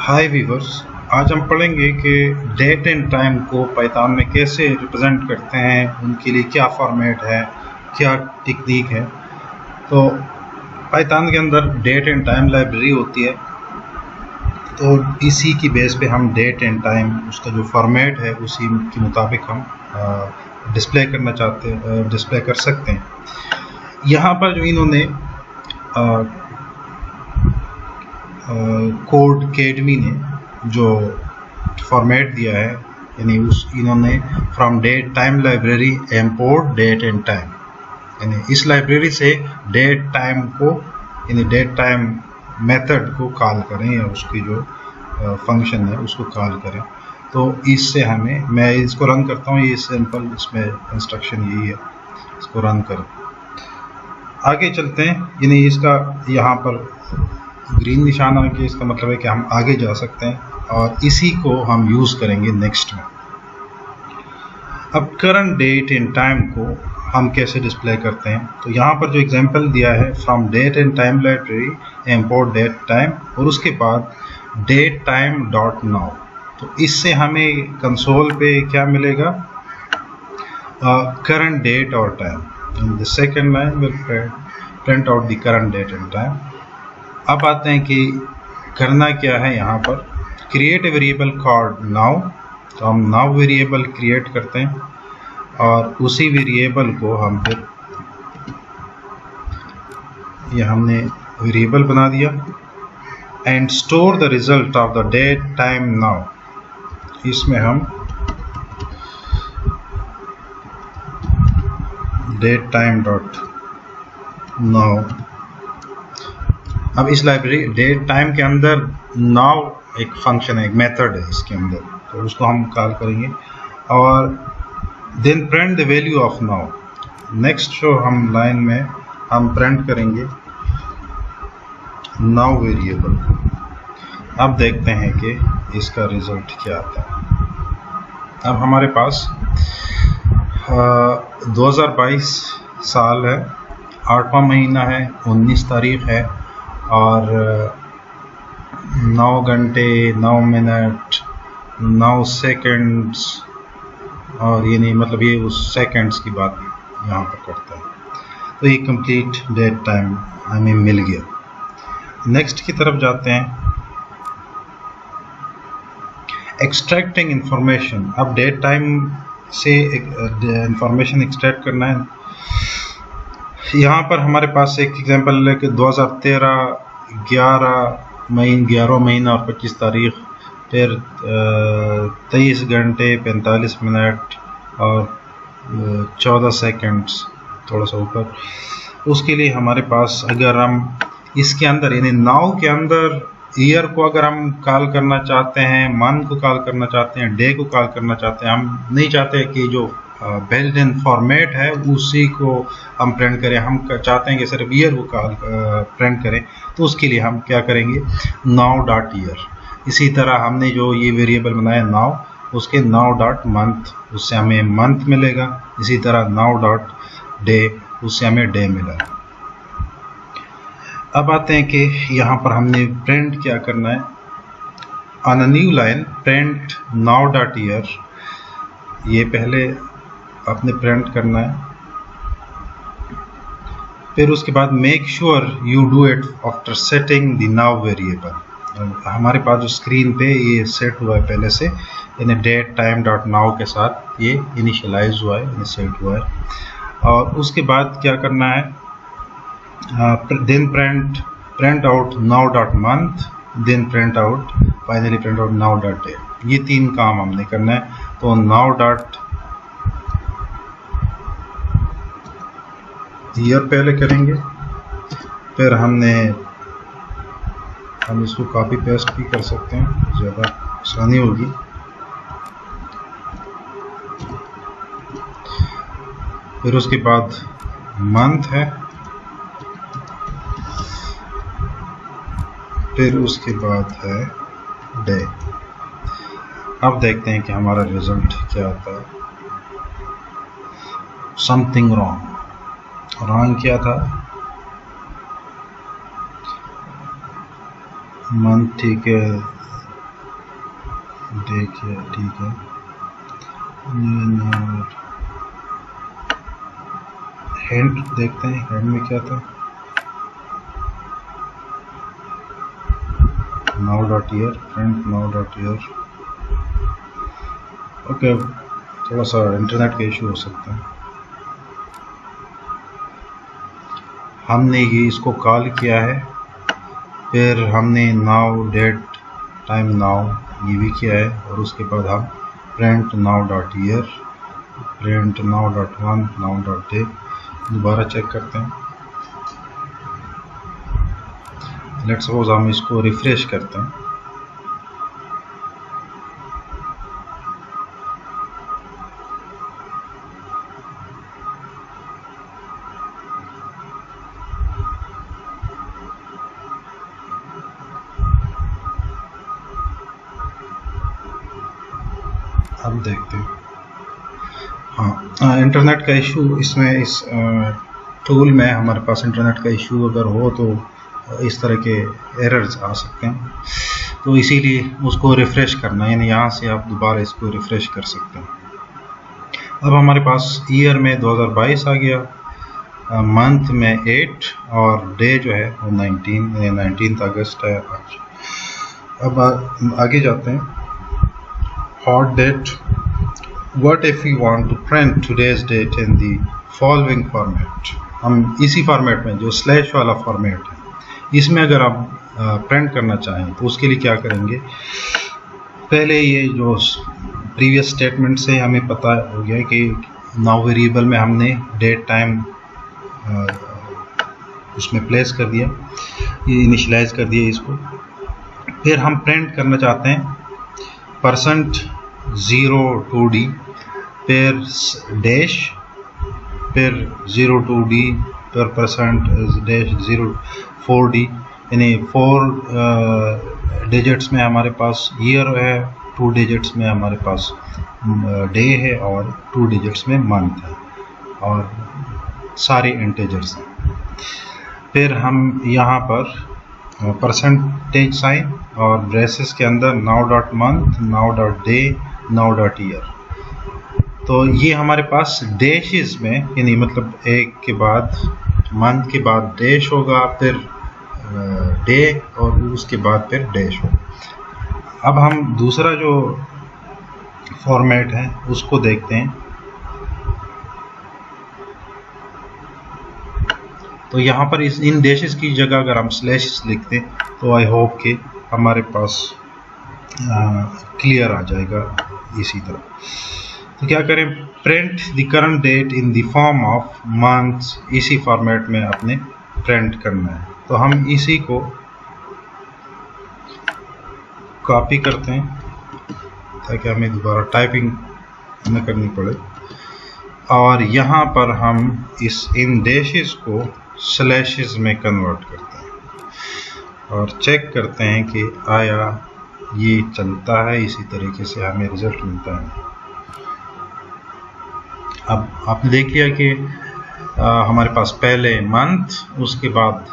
हाय viewers. आज हम पढ़ेंगे कि डेट एंड टाइम को पाइथन में कैसे रिप्रेजेंट करते हैं, उनके लिए क्या फॉर्मेट है, क्या टेक्निक है। तो पाइथन के अंदर डेट एंड टाइम लाइब्रेरी होती है, तो इसी की बेस पे हम डेट एंड टाइम उसका जो फॉर्मेट है उसी के मुताबिक हम डिस्प्ले करना चाहते हैं, डिस्प्ले कर सकते हैं। यहाँ पर जो इन्होंने कोड केडमी ने जो फॉर्मेट दिया है, यानी इन्होंने from date time library import date and time, यानी इस लाइब्रेरी से डेट टाइम को, यानी डेट टाइम मेथड को कॉल करें या उसकी जो फंक्शन है उसको कॉल करें। तो इससे हमें, मैं इसको रन करता हूँ, ये सिंपल इसमें इंस्ट्रक्शन यही है, इसको रन करें। आगे चलते हैं, यानी इसका यहाँ पर ग्रीन निशान आ गया, इसका मतलब है कि हम आगे जा सकते हैं और इसी को हम यूज़ करेंगे नेक्स्ट में। अब करंट डेट एंड टाइम को हम कैसे डिस्प्ले करते हैं, तो यहाँ पर जो एग्जांपल दिया है from date and time library import date time और उसके बाद डेट टाइम डॉट नाउ। तो इससे हमें कंसोल पे क्या मिलेगा, करंट डेट और time. In the second line will print out the current date and time. अब आते हैं कि करना क्या है, यहाँ पर create a variable called now. तो हम नाउ वेरिएबल क्रिएट करते हैं और उसी वेरिएबल को हम फिर, ये हमने वेरिएबल बना दिया, and store the result of the date time now. इसमें हम डेट टाइम डॉट नाउ, अब इस लाइब्रेरी डेट टाइम के अंदर नाउ एक फंक्शन है, एक मेथड है इसके अंदर, तो उसको हम कॉल करेंगे और then print the value of now. Next जो हम लाइन में हम प्रिंट करेंगे नाउ वेरिएबल। अब देखते हैं कि इसका रिजल्ट क्या आता है। अब हमारे पास 2022 साल है, 8वां महीना है, 19 तारीख है और 9 घंटे 9 मिनट 9 सेकंड्स, और ये नहीं, मतलब ये उस सेकंड्स की बात यहाँ पर करता है। तो ये कंप्लीट डेट टाइम हमें मिल गया। नेक्स्ट की तरफ जाते हैं, एक्सट्रैक्टिंग इंफॉर्मेशन। अब डेट टाइम से इंफॉर्मेशन एक्सट्रैक्ट करना है। यहाँ पर हमारे पास एक एग्जांपल है कि 2013 11 महीना और 25 तारीख, फिर 23 घंटे 45 मिनट और 14 सेकंड्स, थोड़ा सा ऊपर। उसके लिए हमारे पास, अगर हम इसके अंदर यानी नाउ के अंदर ईयर को अगर हम कॉल करना चाहते हैं, मंथ को कॉल करना चाहते हैं, डे को कॉल करना चाहते हैं, हम नहीं चाहते कि जो बिल्ट इन फॉर्मेट है उसी को हम प्रिंट करें, हम चाहते हैं कि सिर्फ ईयर को कॉल प्रिंट करें, तो उसके लिए हम क्या करेंगे, नाउ डॉट ईयर। इसी तरह हमने जो ये वेरिएबल बनाया नाउ, उसके नाउ डॉट मंथ, उससे हमें मंथ मिलेगा। इसी तरह नाउ डॉट डे, उससे हमें डे मिला। अब आते हैं कि यहाँ पर हमने प्रिंट क्या करना है, on a new line print now dot year. ये पहले आपने प्रिंट करना है, फिर उसके बाद make sure you do it after setting the now variable. हमारे पास जो स्क्रीन पे ये सेट हुआ है पहले से, यानी डेट टाइम डॉट नाउ के साथ ये इनिशियलाइज हुआ है, यानी सेट हुआ है। और उसके बाद क्या करना है, then print out now dot month, then print out, finally print out now dot day. ये 3 काम हमने करना है। तो नाउ डॉट ईयर पहले करेंगे, फिर हम इसको कॉपी पेस्ट भी कर सकते हैं, ज़्यादा आसानी होगी। फिर उसके बाद मंथ है, फिर उसके बाद है डे। अब देखते हैं कि हमारा रिजल्ट क्या आता है। समथिंग रॉन्ग क्या था, मंथ ठीक है, देखिए ठीक है, हिंट देखते हैं, हिंट में क्या था। Now dot year, print now dot year. Okay, थोड़ा सा इंटरनेट का इशू हो सकता है। हमने ये इसको कॉल किया है, फिर हमने नाउ डेट टाइम नाउ ये भी किया है, और उसके बाद हम print now dot year, print now dot one, now dot day. दोबारा चेक करते हैं। लेट्स सपोज हम इसको रिफ्रेश करते हैं। अब देखते हैं। हाँ, इंटरनेट का इशू इसमें, इस टूल में हमारे पास इंटरनेट का इशू अगर हो तो इस तरह के एरर्स आ सकते हैं, तो इसीलिए उसको रिफ़्रेश करना, यानी यहाँ से आप दोबारा इसको रिफ़्रेश कर सकते हैं। अब हमारे पास ईयर में 2022 आ गया, मंथ में 8 और डे जो है वो 19 अगस्त है आज। अब आगे जाते हैं। Hot date, What if we want to print today's date in the following format? हम इसी फॉर्मेट में, जो स्लैश वाला फॉर्मेट है, इसमें अगर आप प्रिंट करना चाहें तो उसके लिए क्या करेंगे। पहले ये जो प्रीवियस स्टेटमेंट से हमें पता हो गया कि नाउ वेरिएबल में हमने डेट टाइम उसमें प्लेस कर दिया, ये इनिशियलाइज कर दिया इसको। फिर हम प्रिंट करना चाहते हैं %0 2D, फिर डैश, फिर 0 2D, फिर %-0 4D, यानी 4 डिजिट्स में हमारे पास ईयर है, 2 डिजिट्स में हमारे पास डे है, और 2 डिजिट्स में मंथ है, और सारे इंटीजर्स हैं। फिर हम यहाँ पर परसेंटेज साइन और ब्रेसेस के अंदर now dot month, now dot day, now dot year. तो ये हमारे पास डैशेस में, यानी मतलब एक के बाद मंथ के बाद डैश होगा, फिर डे, और उसके बाद फिर डैश होगा। अब हम दूसरा जो फॉर्मेट है उसको देखते हैं। तो यहाँ पर इन डैशेस की जगह अगर हम स्लैशेस लिखते हैं तो आई होप कि हमारे पास क्लियर आ जाएगा इसी तरह। तो क्या करें, print the current date in the form of months, इसी फॉर्मेट में अपने प्रिंट करना है। तो हम इसी को कॉपी करते हैं ताकि हमें दोबारा टाइपिंग न करनी पड़े, और यहाँ पर हम इन डैशेस को स्लैशेस में कन्वर्ट करते हैं और चेक करते हैं कि आया ये चलता है, इसी तरीके से हमें रिजल्ट मिलता है। अब आपने देख लिया कि हमारे पास पहले मंथ, उसके बाद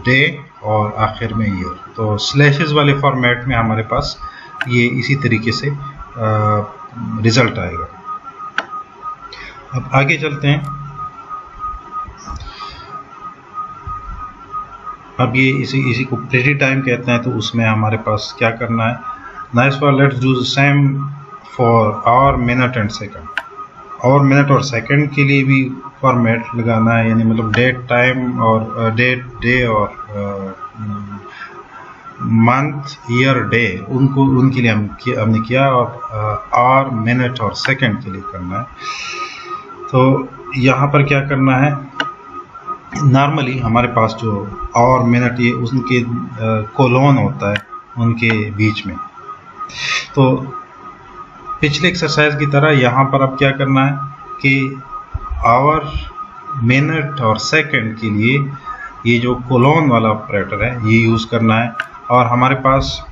डे, और आखिर में ईयर। तो स्लैशेस वाले फॉर्मेट में हमारे पास ये इसी तरीके से रिजल्ट आएगा। अब आगे चलते हैं। अब ये इसी को प्रेटी टाइम कहते हैं, तो उसमें हमारे पास क्या करना है। Nice for let's do the same for hour, minute and second. और मिनट और सेकंड के लिए भी फॉर्मेट लगाना है, यानी मतलब डेट टाइम और डेट डे और मंथ ईयर डे, उनके लिए हमने किया, और आवर मिनट और सेकंड के लिए करना है। तो यहाँ पर क्या करना है, नॉर्मली हमारे पास जो और मिनट, ये उनके कोलोन होता है उनके बीच में। तो पिछले एक्सरसाइज की तरह यहाँ पर अब क्या करना है कि आवर, मिनट और सेकंड के लिए ये जो कोलोन वाला ऑपरेटर है ये यूज़ करना है, और हमारे पास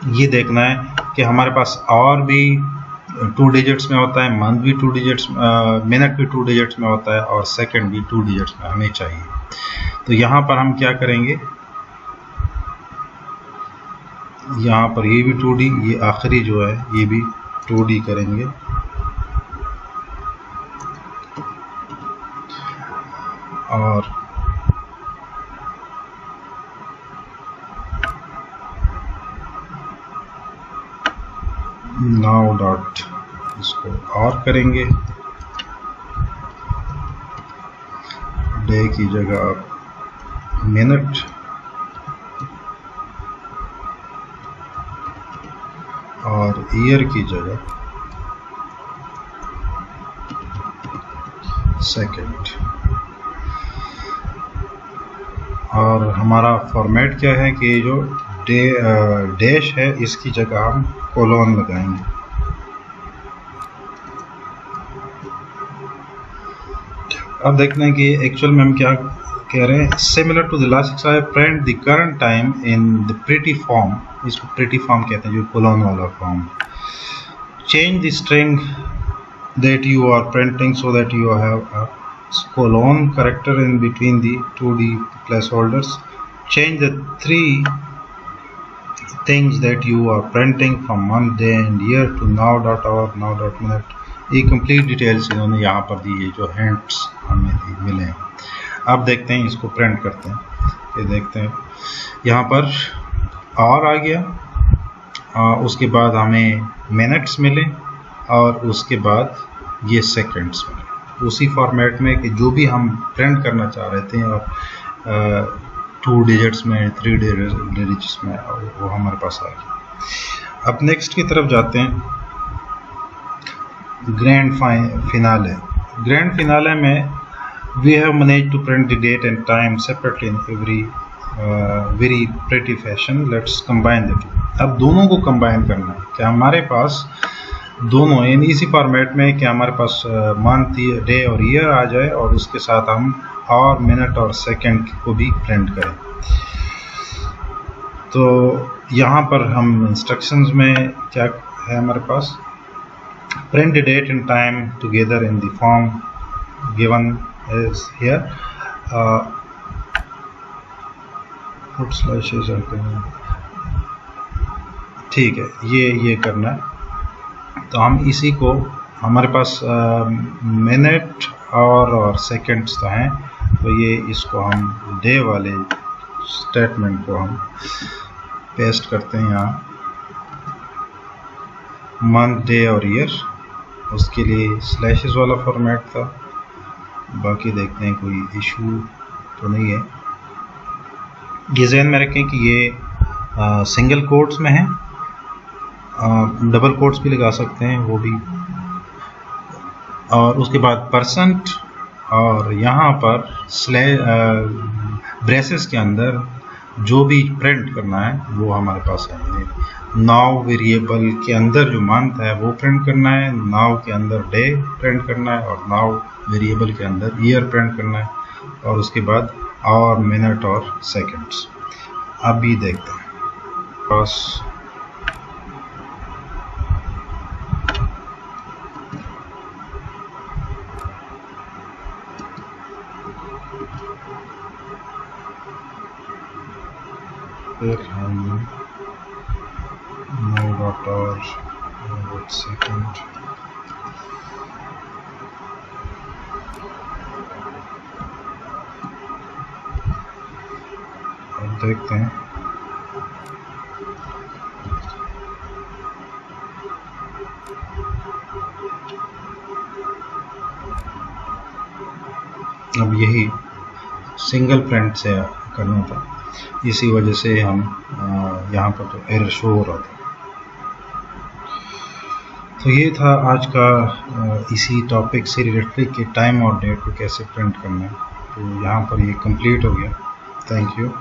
ये देखना है कि हमारे पास आवर भी 2 डिजिट्स में होता है, मंथ भी 2 डिजिट्स, मिनट भी 2 डिजिट्स में होता है, और सेकंड भी 2 डिजिट्स में हमें चाहिए। तो यहाँ पर हम क्या करेंगे, यहाँ पर ये भी 2D, ये आखिरी जो है ये भी 2D करेंगे। और नाउ डॉट इसको और करेंगे, डे की जगह मिनट, और ईयर की जगह सेकंड। और हमारा फॉर्मेट क्या है कि जो डैश है इसकी जगह हम कोलोन लगाएंगे। अब देखते हैं कि एक्चुअल में हम क्या कह रहे हैं। Similar to the last exercise, print the current time in the pretty form, इसको प्रिटी फॉर्म कहते हैं, जो कोलोन वाला फॉर्म। Change the string that you are printing so that you have a colon character in between the 2D placeholders. Change the 3 things that you are printing from month, day and year to now dot hour, now dot minute. ये complete details इन्होंने यहाँ पर दी है, जो hints हमें मिले हैं। अब देखते हैं, इसको प्रिंट करते हैं। ये देखते हैं यहाँ पर और आ गया, उसके बाद हमें मिनट्स मिले, और उसके बाद ये सेकंड्स मिले, उसी फॉर्मेट में कि जो भी हम प्रिंट करना चाह रहे थे, और 2 डिजिट्स में, 3 डिजिट्स में, वो हमारे पास आ गया। अब नेक्स्ट की तरफ जाते हैं। Grand finale. ग्रैंड फिनाले में we have manage to print the date and time separately in every very pretty fashion. Let's combine the two. अब दोनों को कंबाइन करना है कि हमारे पास दोनों इन इसी फॉर्मेट में कि हमारे पास मंथ, डे और ईयर आ जाए, और उसके साथ हम और मिनट और सेकंड को भी प्रिंट करें। तो यहाँ पर हम इंस्ट्रक्शंस में क्या है हमारे पास, print the date and time together in the form given is here, put slashes आते हैं, ठीक है, ये करना है। तो हम इसी को, हमारे पास मिनट और सेकंड्स तो हैं, तो ये इसको हम डे वाले स्टेटमेंट को हम पेस्ट करते हैं यहाँ, मंथ, डे और ईयर। उसके लिए स्लैशेस वाला फॉर्मेट था। बाकी देखते हैं कोई इशू तो नहीं है। ये ज़हन में रखें कि ये सिंगल कोट्स में है, डबल कोट्स भी लगा सकते हैं वो भी। और उसके बाद परसेंट, और यहाँ पर ब्रेसेस के अंदर जो भी प्रिंट करना है वो हमारे पास है। नाउ वेरिएबल के अंदर जो मंथ है वो प्रिंट करना है, नाउ के अंदर डे प्रिंट करना है, और नाउ वेरिएबल के अंदर ईयर प्रिंट करना है, और उसके बाद और मिनट और सेकंड्स। अभी देखते हैं बस। फिर हम नो डॉट और सेकंड, अब देखते हैं। अब यही सिंगल प्रिंट से करना था, इसी वजह से हम यहाँ पर तो एरर शो हो रहा था। तो ये था आज का इसी टॉपिक से रिलेटेड कि टाइम और डेट को कैसे प्रिंट करना है। तो यहाँ पर ये कंप्लीट हो गया। Thank you.